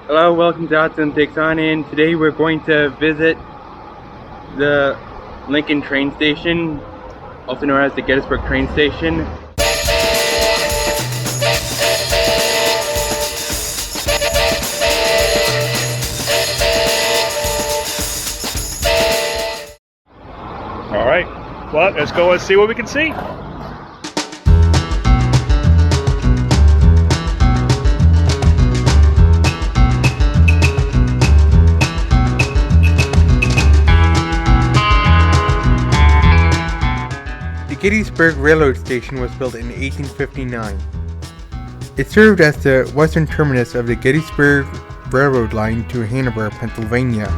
Hello, welcome to Autism Takes On, and today we're going to visit the Lincoln train station, also known as the Gettysburg train station. Alright, well, let's go and see what we can see. The Gettysburg Railroad Station was built in 1859. It served as the western terminus of the Gettysburg Railroad line to Hanover, Pennsylvania.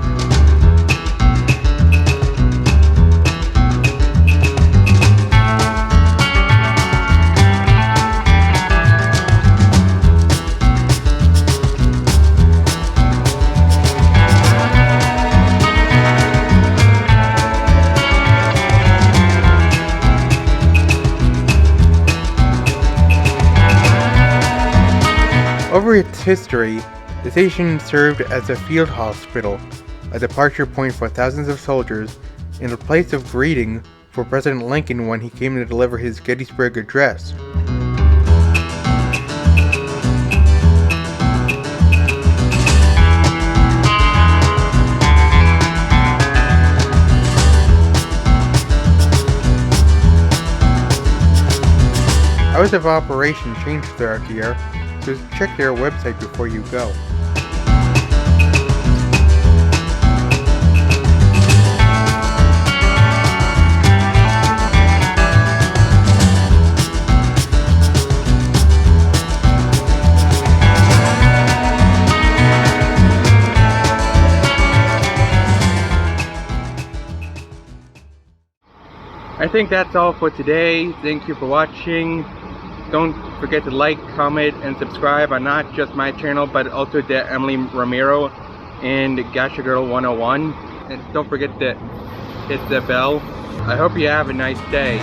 Over its history, the station served as a field hospital, a departure point for thousands of soldiers, and a place of greeting for President Lincoln when he came to deliver his Gettysburg address. Hours of operation changed throughout the year, so check their website before you go. I think that's all for today. Thank you for watching. Don't forget to like, comment, and subscribe on not just my channel, but also to Emily Ramiro and Gasha Girl 101. And don't forget to hit the bell. I hope you have a nice day.